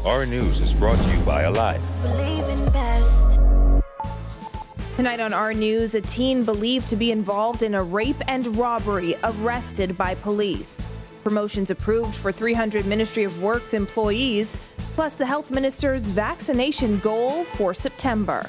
Our News is brought to you by Alive. Tonight on Our News, a teen believed to be involved in a rape and robbery arrested by police. Promotions approved for 300 Ministry of Works employees, plus the health minister's vaccination goal for September.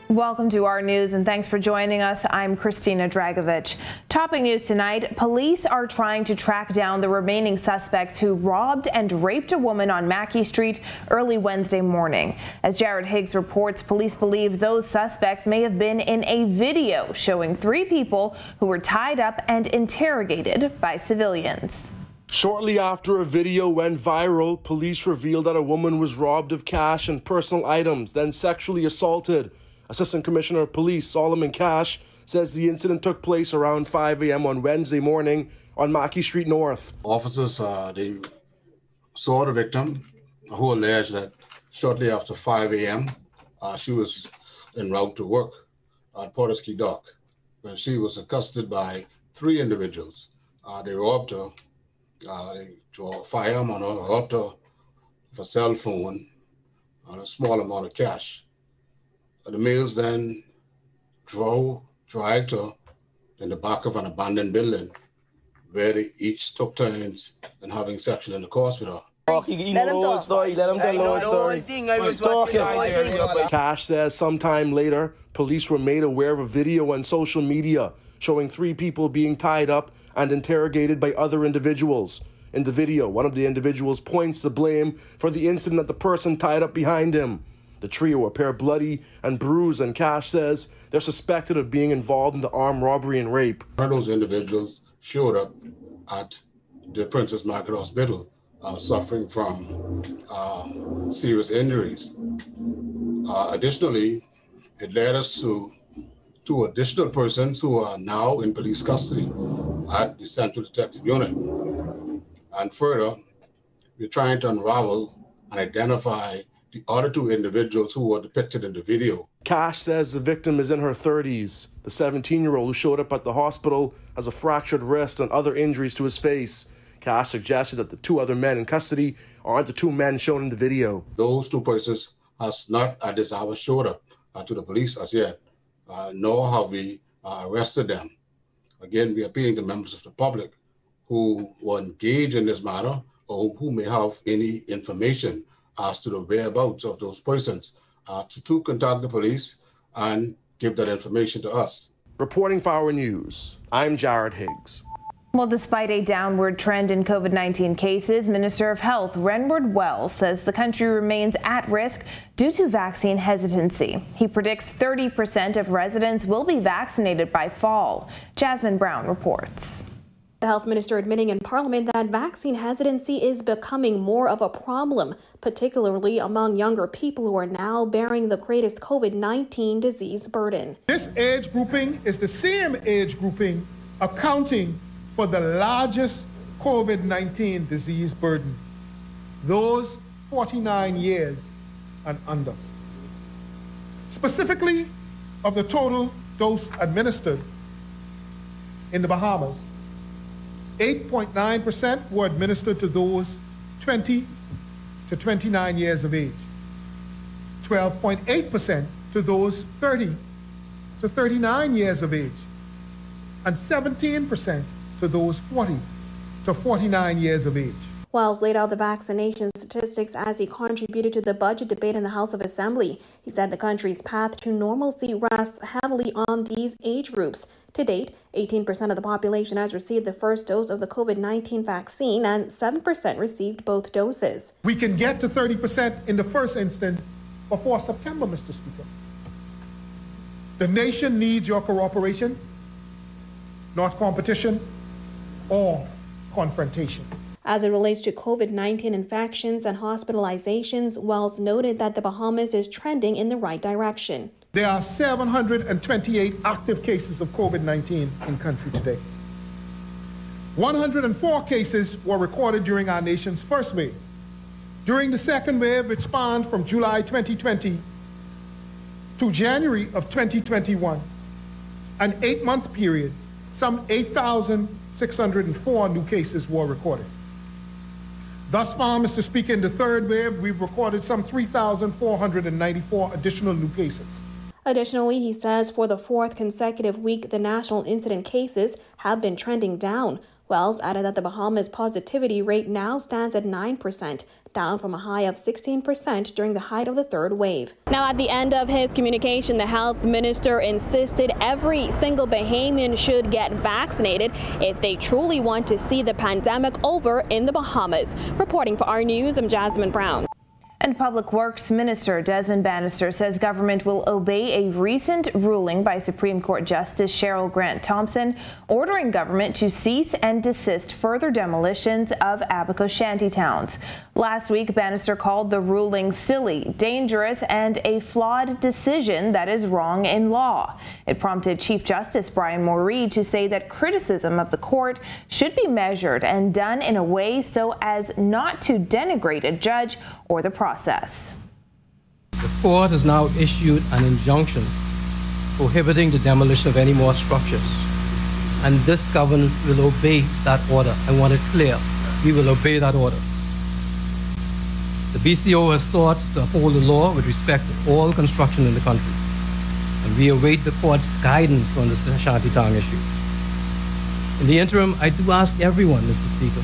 Welcome to Our News and thanks for joining us. I'm Christina Dragovich. Topping news tonight, police are trying to track down the remaining suspects who robbed and raped a woman on Mackey Street early Wednesday morning. As Jared Higgs reports, police believe those suspects may have been in a video showing 3 people who were tied up and interrogated by civilians. Shortly after a video went viral, police revealed that a woman was robbed of cash and personal items, then sexually assaulted. Assistant Commissioner of Police Solomon Cash says the incident took place around 5 a.m. on Wednesday morning on Mackey Street North. Officers they saw the victim, who alleged that shortly after 5 a.m. She was en route to work at Porter's Dock when she was accosted by 3 individuals. They robbed her, they drew a firearm on her, robbed her with a cell phone and a small amount of cash. The males then dragged her in the back of an abandoned building where they each took turns in having sexual intercourse with her. Cash says sometime later, police were made aware of a video on social media showing 3 people being tied up and interrogated by other individuals. In the video, one of the individuals points the blame for the incident at the person tied up behind him. The trio appear bloody and bruised, and Cash says they're suspected of being involved in the armed robbery and rape. One of those individuals showed up at the Princess Margaret Hospital suffering from serious injuries. Additionally, it led us to 2 additional persons who are now in police custody at the Central Detective Unit. And further, we're trying to unravel and identify the other 2 individuals who were depicted in the video. Cash says the victim is in her 30s. The 17-year-old who showed up at the hospital has a fractured wrist and other injuries to his face. Cash suggested that the 2 other men in custody aren't the 2 men shown in the video. Those 2 persons has not at this hour showed up to the police as yet, nor have we arrested them. Again, we are appealing to members of the public who were engaged in this matter or who may have any information as to the whereabouts of those persons to contact the police and give that information to us. Reporting for Our News, I'm Jared Higgs. Well, despite a downward trend in COVID-19 cases, Minister of Health Renward Wells says the country remains at risk due to vaccine hesitancy. He predicts 30% of residents will be vaccinated by fall. Jasmine Brown reports. The health minister admitting in Parliament that vaccine hesitancy is becoming more of a problem, particularly among younger people who are now bearing the greatest COVID-19 disease burden. This age grouping is the same age grouping accounting for the largest COVID-19 disease burden, those 49 years and under. Specifically, of the total dose administered in the Bahamas, 8.9% were administered to those 20 to 29 years of age, 12.8% to those 30 to 39 years of age, and 17% to those 40 to 49 years of age. Wells laid out the vaccination statistics as he contributed to the budget debate in the House of Assembly. He said the country's path to normalcy rests heavily on these age groups. To date, 18% of the population has received the first dose of the COVID-19 vaccine and 7% received both doses. We can get to 30% in the first instance before September, Mr. Speaker. The nation needs your cooperation, not competition or confrontation. As it relates to COVID-19 infections and hospitalizations, Wells noted that the Bahamas is trending in the right direction. There are 728 active cases of COVID-19 in country today. 104 cases were recorded during our nation's first wave. During the second wave, which spanned from July 2020 to January of 2021, an 8-month period, some 8,604 new cases were recorded. Thus far, Mr. Speaker, in the third wave, we've recorded some 3,494 additional new cases. Additionally, he says for the fourth consecutive week, the national incident cases have been trending down. Wells added that the Bahamas positivity rate now stands at 9%, down from a high of 16% during the height of the third wave. Now, at the end of his communication, the health minister insisted every single Bahamian should get vaccinated if they truly want to see the pandemic over in the Bahamas. Reporting for our news, I'm Jasmine Brown. And Public Works Minister Desmond Bannister says government will obey a recent ruling by Supreme Court Justice Cheryl Grant Thompson ordering government to cease and desist further demolitions of Abaco shantytowns. Last week, Bannister called the ruling silly, dangerous, and a flawed decision that is wrong in law. It prompted Chief Justice Brian Moree to say that criticism of the court should be measured and done in a way so as not to denigrate a judge or the process. The court has now issued an injunction prohibiting the demolition of any more structures, and this government will obey that order. I want it clear, we will obey that order. The BCO has sought to uphold the law with respect to all construction in the country, and we await the court's guidance on the shantytown issue. In the interim, I do ask everyone, Mr. Speaker,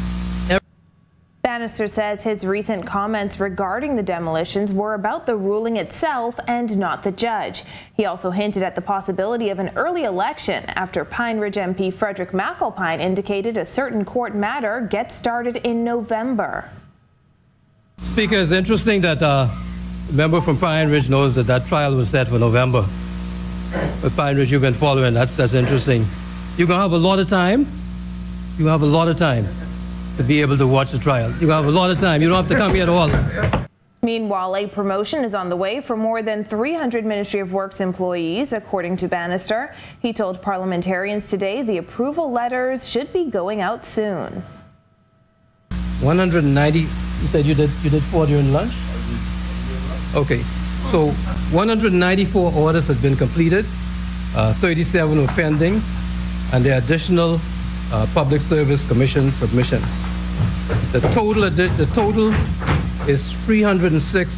Bannister says his recent comments regarding the demolitions were about the ruling itself and not the judge. He also hinted at the possibility of an early election after Pine Ridge MP Frederick McAlpine indicated a certain court matter gets started in November. Speaker, it's interesting that a member from Pine Ridge knows that that trial was set for November. But Pine Ridge, you've been following, that's interesting. You're going to have a lot of time. You have a lot of time to be able to watch the trial. You have a lot of time. You don't have to come here at all. Meanwhile, a promotion is on the way for more than 300 Ministry of Works employees, according to Bannister. He told parliamentarians today the approval letters should be going out soon. 190, you said you did 4 during lunch? Okay, so 194 orders have been completed, 37 were pending, and there are additional Public Service Commission submissions. The total is 306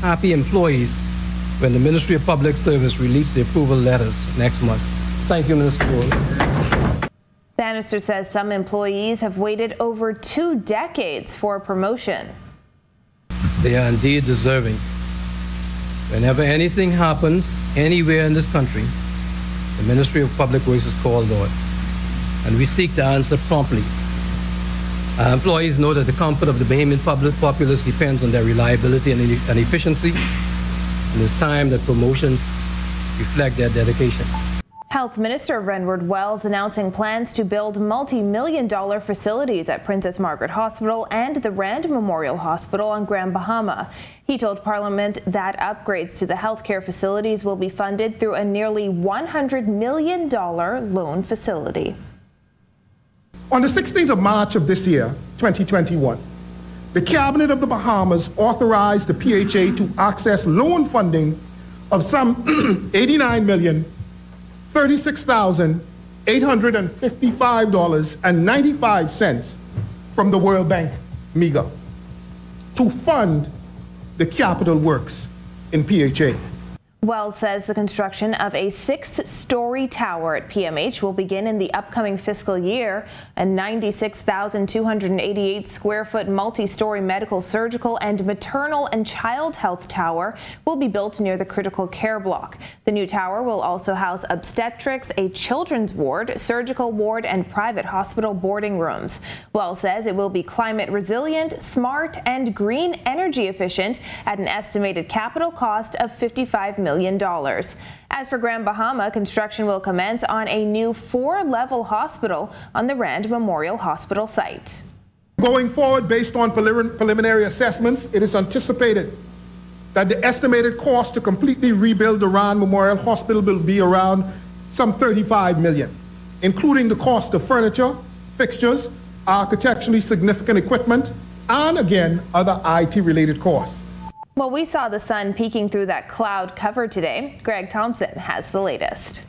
happy employees when the Ministry of Public Service released the approval letters next month. Thank you, Minister. Bannister says some employees have waited over 2 decades for a promotion. They are indeed deserving. Whenever anything happens anywhere in this country, the Ministry of Public Works is called on, and we seek to answer promptly. Our employees know that the comfort of the Bahamian populace depends on their reliability and efficiency, and it's time that promotions reflect their dedication. Health Minister Renward Wells announcing plans to build multi-million-dollar facilities at Princess Margaret Hospital and the Rand Memorial Hospital on Grand Bahama. He told Parliament that upgrades to the healthcare facilities will be funded through a nearly $100 million loan facility. On the 16th of March of this year, 2021, the Cabinet of the Bahamas authorized the PHA to access loan funding of some $89,036,855.95 from the World Bank, MEGA, to fund the capital works in PHA. Wells says the construction of a 6-story tower at PMH will begin in the upcoming fiscal year. A 96,288 square foot multi-story medical, surgical, and maternal and child health tower will be built near the critical care block. The new tower will also house obstetrics, a children's ward, surgical ward, and private hospital boarding rooms. Wells says it will be climate resilient, smart, and green energy efficient at an estimated capital cost of $55 million. As for Grand Bahama, construction will commence on a new 4-level hospital on the Rand Memorial Hospital site. Going forward, based on preliminary assessments, it is anticipated that the estimated cost to completely rebuild the Rand Memorial Hospital will be around some $35 million, including the cost of furniture, fixtures, architecturally significant equipment, and again, other IT-related costs. Well, we saw the sun peeking through that cloud cover today. Greg Thompson has the latest.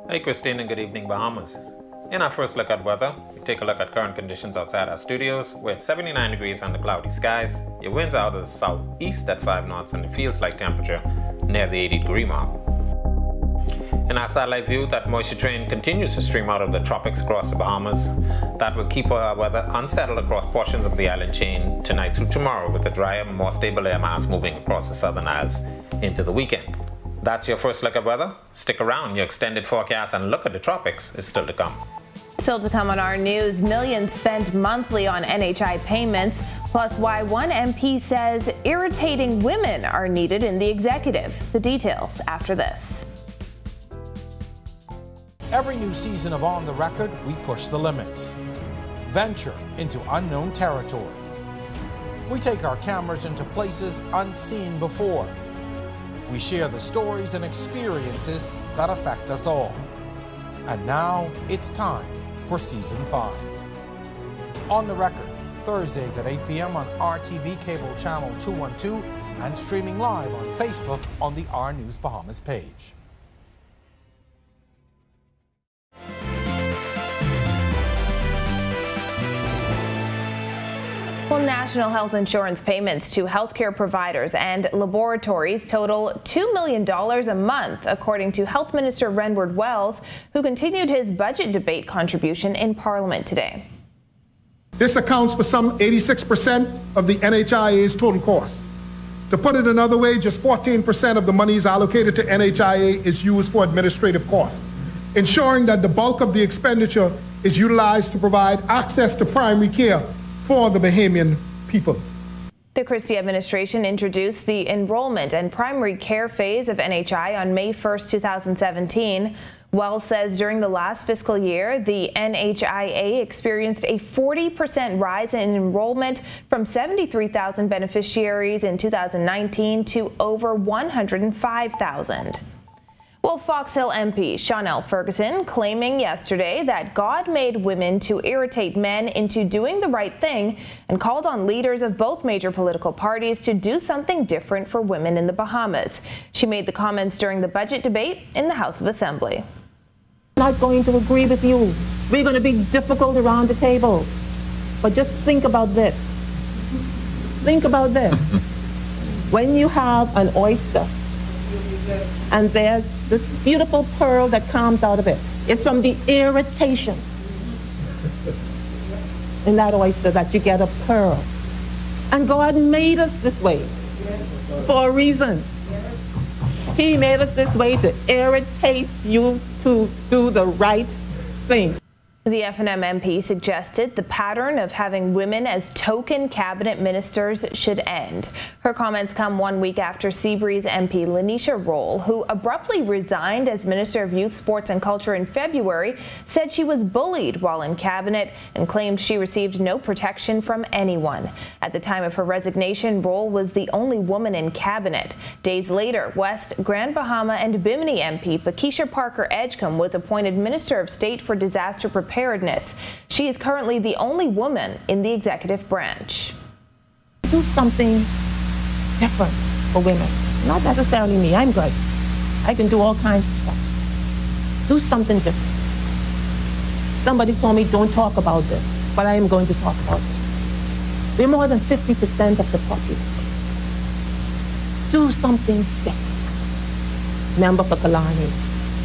Hey, Christine, and good evening, Bahamas. In our first look at weather, we take a look at current conditions outside our studios, where it's 79 degrees under cloudy skies. Your winds are out of the southeast at 5 knots, and it feels like temperature near the 80-degree mark. In our satellite view, that moisture train continues to stream out of the tropics across the Bahamas. That will keep our weather unsettled across portions of the island chain tonight through tomorrow, with a drier, more stable air mass moving across the southern isles into the weekend. That's your first look at weather. Stick around, your extended forecast and look at the tropics is still to come. Still to come on our news, millions spent monthly on NHI payments, plus why one MP says irritating women are needed in the executive. The details after this. Every new season of On the Record, we push the limits. Venture into unknown territory. We take our cameras into places unseen before. We share the stories and experiences that affect us all. And now it's time for Season 5. On the Record, Thursdays at 8 p.m. on RTV Cable Channel 212 and streaming live on Facebook on the R News Bahamas page. Well, national health insurance payments to healthcare providers and laboratories total $2 million a month, according to Health Minister Renward Wells, who continued his budget debate contribution in Parliament today. This accounts for some 86% of the NHIA's total cost. To put it another way, just 14% of the monies allocated to NHIA is used for administrative costs, ensuring that the bulk of the expenditure is utilized to provide access to primary care for the Bahamian people. The Christie administration introduced the enrollment and primary care phase of NHI on May 1st, 2017. Wells says during the last fiscal year, the NHIA experienced a 40% rise in enrollment from 73,000 beneficiaries in 2019 to over 105,000. Well, Fox Hill MP Shawnell Ferguson claiming yesterday that God made women to irritate men into doing the right thing and called on leaders of both major political parties to do something different for women in the Bahamas. She made the comments during the budget debate in the House of Assembly. I'm not going to agree with you. We're going to be difficult around the table. But just think about this. Think about this. When you have an oyster, and there's this beautiful pearl that comes out of it. It's from the irritation in that oyster that you get a pearl. And God made us this way for a reason. He made us this way to irritate you to do the right thing. The F&M MP suggested the pattern of having women as token cabinet ministers should end. Her comments come 1 week after Seabreeze MP Lanisha Roll, who abruptly resigned as Minister of Youth, Sports and Culture in February, said she was bullied while in cabinet and claimed she received no protection from anyone. At the time of her resignation, Roll was the only woman in cabinet. Days later, West, Grand Bahama and Bimini MP Pakisha Parker Edgecombe was appointed Minister of State for Disaster Preparedness. She is currently the only woman in the executive branch. Do something different for women. Not necessarily me. I'm good. I can do all kinds of stuff. Do something different. Somebody told me don't talk about this, but I am going to talk about it. We're more than 50% of the population. Do something different. Member for Kalani,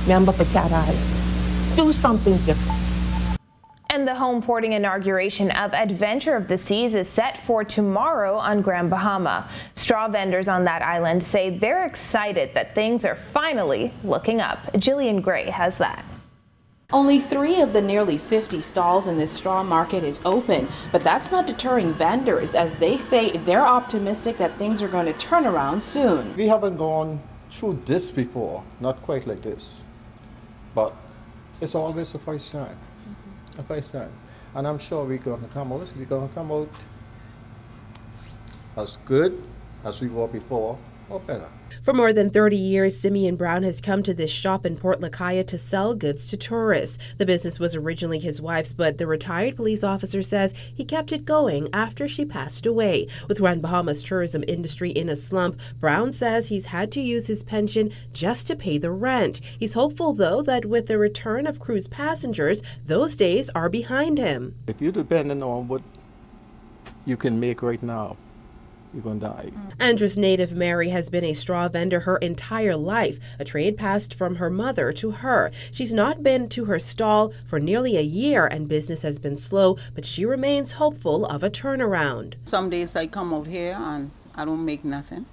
member for Cat Island. Do something different. And the home porting inauguration of Adventure of the Seas is set for tomorrow on Grand Bahama. Straw vendors on that island say they're excited that things are finally looking up. Jillian Gray has that. Only 3 of the nearly 50 stalls in this straw market is open, but that's not deterring vendors, as they say they're optimistic that things are going to turn around soon. We haven't gone through this before, not quite like this, but it's always a first time. A first time. And I'm sure we're going to come out as good as we were before, or better. For more than 30 years, Simeon Brown has come to this shop in Port Lacaya to sell goods to tourists. The business was originally his wife's, but the retired police officer says he kept it going after she passed away. With Grand Bahamas tourism industry in a slump, Brown says he's had to use his pension just to pay the rent. He's hopeful, though, that with the return of cruise passengers, those days are behind him. If you're depending on what you can make right now, you're going to die. Andros native Mary has been a straw vendor her entire life, a trade passed from her mother to her. She's not been to her stall for nearly a year and business has been slow, but she remains hopeful of a turnaround. Some days I come out here and I don't make nothing.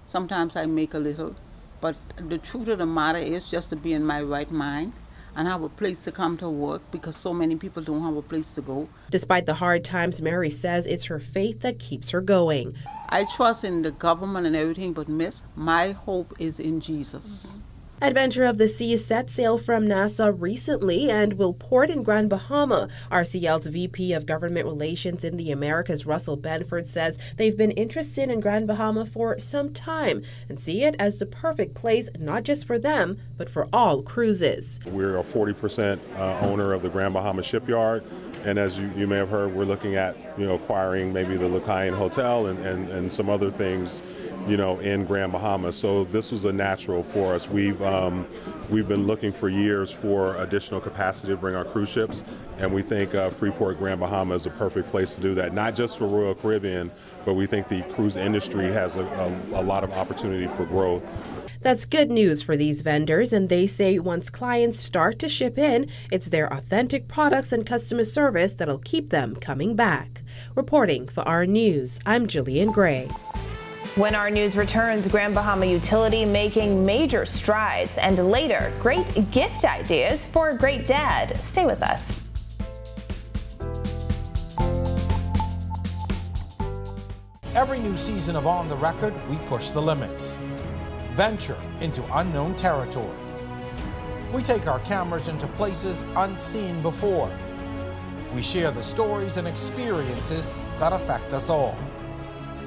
Sometimes I make a little, but the truth of the matter is just to be in my right mind and have a place to come to work because so many people don't have a place to go. Despite the hard times, Mary says it's her faith that keeps her going. I trust in the government and everything, but miss, my hope is in Jesus. Adventure of the Seas set sail from Nassau recently and will port in Grand Bahama. RCL's VP of Government Relations in the Americas, Russell Benford, says they've been interested in Grand Bahama for some time and see it as the perfect place not just for them, but for all cruises. We're a 40% owner of the Grand Bahama shipyard. And as you may have heard, we're looking at, acquiring maybe the Lucayan Hotel and some other things, in Grand Bahama. So this was a natural for us. We've been looking for years for additional capacity to bring our cruise ships, and we think Freeport Grand Bahama is a perfect place to do that, not just for Royal Caribbean, but we think the cruise industry has a lot of opportunity for growth. That's good news for these vendors, and they say once clients start to ship in, it's their authentic products and customer service that'll keep them coming back. Reporting for our News, I'm Jillian Gray. When our news returns, Grand Bahama Utility making major strides, and later, great gift ideas for a great dad. Stay with us. Every new season of On the Record, we push the limits. Venture into unknown territory. We take our cameras into places unseen before. We share the stories and experiences that affect us all.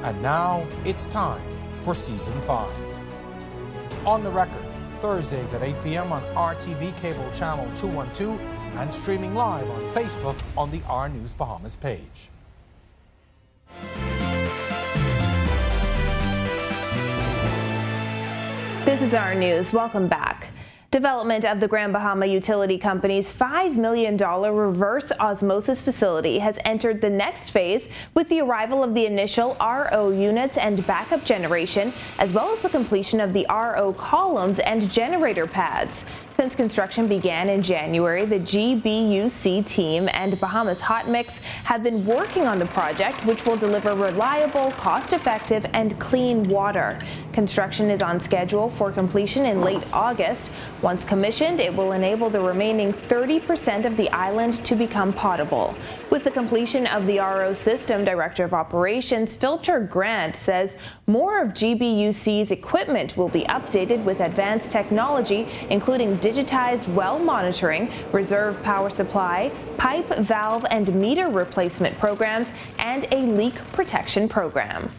And now it's time for Season 5. On the Record, Thursdays at 8 p.m. on RTV Cable Channel 212 and streaming live on Facebook on the R News Bahamas page. This is our news. Welcome back. Development of the Grand Bahama Utility Company's $5 million reverse osmosis facility has entered the next phase with the arrival of the initial RO units and backup generation, as well as the completion of the RO columns and generator pads. Since construction began in January, the GBUC team and Bahamas Hot Mix have been working on the project, which will deliver reliable, cost-effective, and clean water. Construction is on schedule for completion in late August. Once commissioned, it will enable the remaining 30% of the island to become potable. With the completion of the RO system, Director of Operations Filcher Grant says more of GBUC's equipment will be updated with advanced technology, including digitized well monitoring, reserve power supply, pipe, valve, and meter replacement programs, and a leak protection program.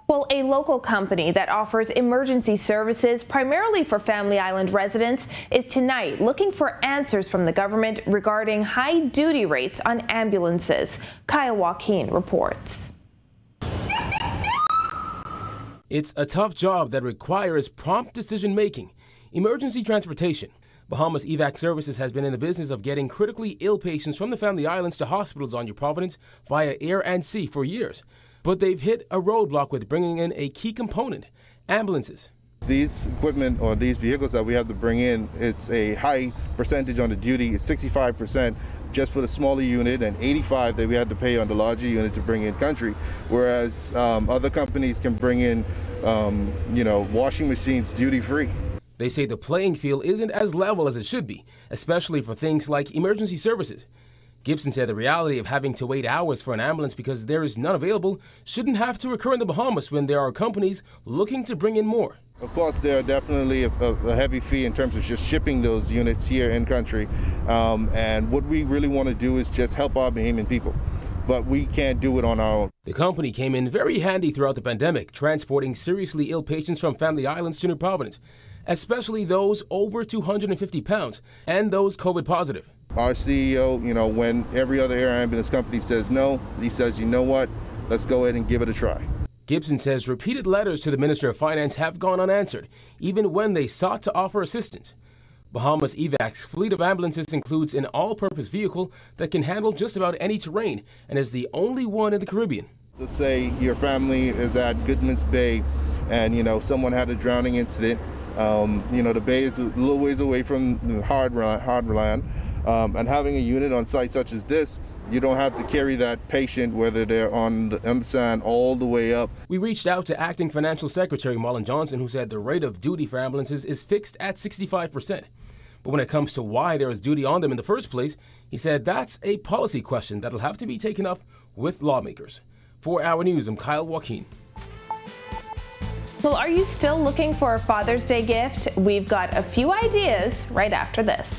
Well, a local company that offers emergency services primarily for Family Island residents is tonight looking for answers from the government regarding high duty rates on ambulances. Kaya Joaquin reports. It's a tough job that requires prompt decision-making. Emergency transportation. Bahamas Evac Services has been in the business of getting critically ill patients from the Family Islands to hospitals on New Providence via air and sea for years. But they've hit a roadblock with bringing in a key component, ambulances. These equipment or these vehicles that we have to bring in, it's a high percentage on the duty. It's 65% just for the smaller unit and 85% that we had to pay on the larger unit to bring in country. Whereas other companies can bring in, washing machines duty free. They say the playing field isn't as level as it should be, especially for things like emergency services. Gibson said the reality of having to wait hours for an ambulance because there is none available shouldn't have to occur in the Bahamas when there are companies looking to bring in more. Of course, there are definitely a heavy fee in terms of just shipping those units here in country. And what we really want to do is just help our Bahamian people. but we can't do it on our own. The company came in very handy throughout the pandemic, transporting seriously ill patients from Family Islands to New Providence, especially those over 250 pounds and those COVID positive. Our CEO, when every other air ambulance company says no, he says, you know what, let's go ahead and give it a try. Gibson says repeated letters to the Minister of Finance have gone unanswered, even when they sought to offer assistance. Bahamas EVAC's fleet of ambulances includes an all-purpose vehicle that can handle just about any terrain and is the only one in the Caribbean. So say your family is at Goodman's Bay and, someone had a drowning incident. The bay is a little ways away from the hard land, and having a unit on site such as this, you don't have to carry that patient, whether they're on the sand, all the way up. We reached out to Acting Financial Secretary Marlon Johnson, who said the rate of duty for ambulances is fixed at 65%. But when it comes to why there is duty on them in the first place, he said that's a policy question that'll have to be taken up with lawmakers. For Our News, I'm Kyle Joaquin. Well, are you still looking for a Father's Day gift? We've got a few ideas right after this.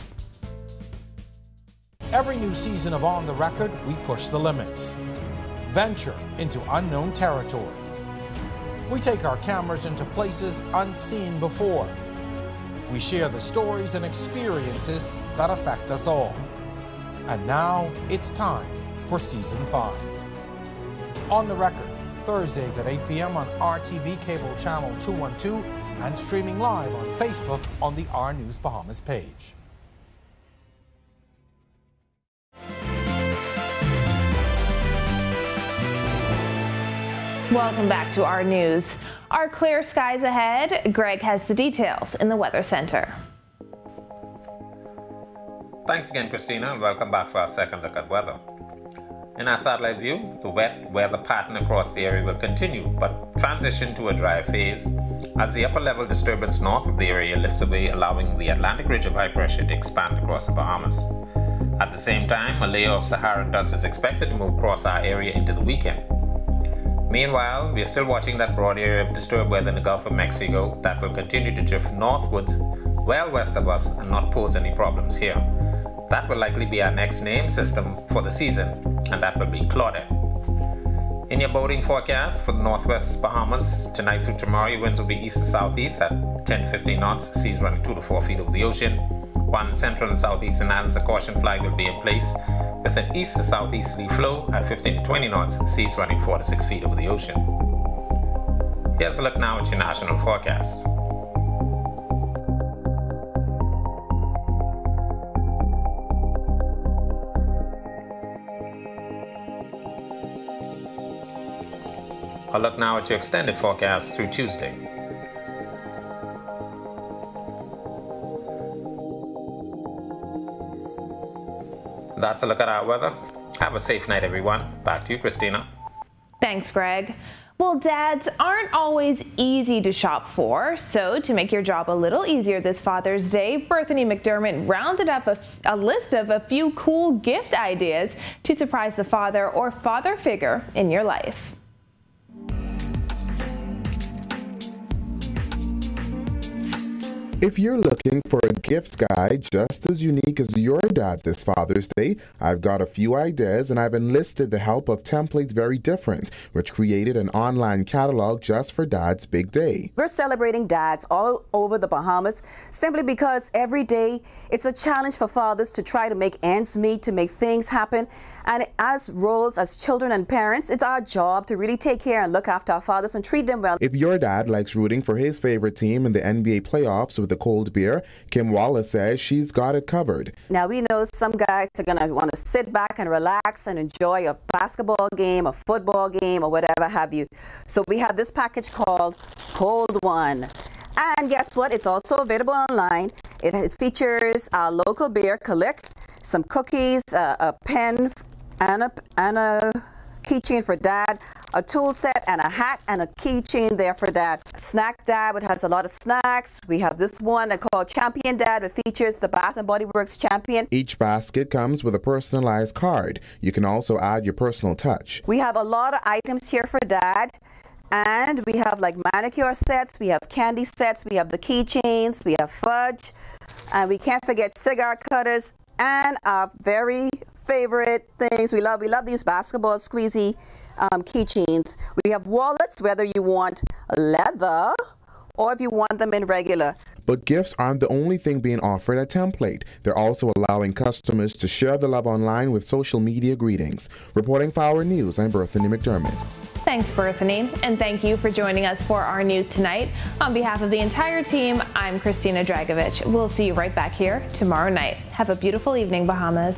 Every new season of On the Record, we push the limits. Venture into unknown territory. We take our cameras into places unseen before. We share the stories and experiences that affect us all. And now it's time for Season 5. On the Record, Thursdays at 8 p.m. on RTV Cable Channel 212 and streaming live on Facebook on the R News Bahamas page. Welcome back to our news. Our clear skies ahead. Greg has the details in the Weather Center. Thanks again, Christina, and welcome back for our second look at weather. In our satellite view, the wet weather pattern across the area will continue, but transition to a dry phase as the upper level disturbance north of the area lifts away, allowing the Atlantic ridge of high pressure to expand across the Bahamas. At the same time, a layer of Saharan dust is expected to move across our area into the weekend. Meanwhile, we are still watching that broad area of disturbed weather in the Gulf of Mexico that will continue to drift northwards well west of us and not pose any problems here. That will likely be our next named system for the season, and that will be Claudette. In your boating forecast for the northwest Bahamas, tonight through tomorrow, your winds will be east to southeast at 10 to 15 knots, seas running 2 to 4 feet over the ocean. While in the central and southeastern islands, a caution flag will be in place with an east to southeasterly flow at 15 to 20 knots, seas running 4 to 6 feet over the ocean. Here's a look now at your national forecast. A look now at your extended forecast through Tuesday. That's a look at our weather. Have a safe night, everyone. Back to you, Christina. Thanks, Greg. Well, dads aren't always easy to shop for, so to make your job a little easier this Father's Day, Berthany McDermott rounded up a list of a few cool gift ideas to surprise the father or father figure in your life. If you're looking for a gift guide just as unique as your dad this Father's Day, I've got a few ideas and I've enlisted the help of Templates Very Different, which created an online catalog just for Dad's big day. We're celebrating dads all over the Bahamas simply because every day it's a challenge for fathers to try to make ends meet, to make things happen. And as roles as children and parents, it's our job to really take care and look after our fathers and treat them well. If your dad likes rooting for his favorite team in the NBA playoffs with a cold beer, Kim Wallace says she's got it covered. Now we know some guys are going to want to sit back and relax and enjoy a basketball game, a football game, or whatever have you. So we have this package called Cold One. And guess what? It's also available online. It features our local beer, Kalik, some cookies, a pen, and a keychain for dad, a tool set and a hat and a keychain there for dad. Snack Dad, which has a lot of snacks. We have this one called Champion Dad, which features the Bath & Body Works Champion. Each basket comes with a personalized card. You can also add your personal touch. We have a lot of items here for dad. And we have like manicure sets, we have candy sets, we have the keychains, we have fudge, and we can't forget cigar cutters and our very favorite things. We love these basketball squeezy keychains. We have wallets, whether you want leather or if you want them in regular. But gifts aren't the only thing being offered at Template. They're also allowing customers to share the love online with social media greetings. Reporting for Our News, I'm Berthany McDermott. Thanks, Berthany, and thank you for joining us for our news tonight. On behalf of the entire team, I'm Christina Dragovich. We'll see you right back here tomorrow night. Have a beautiful evening, Bahamas.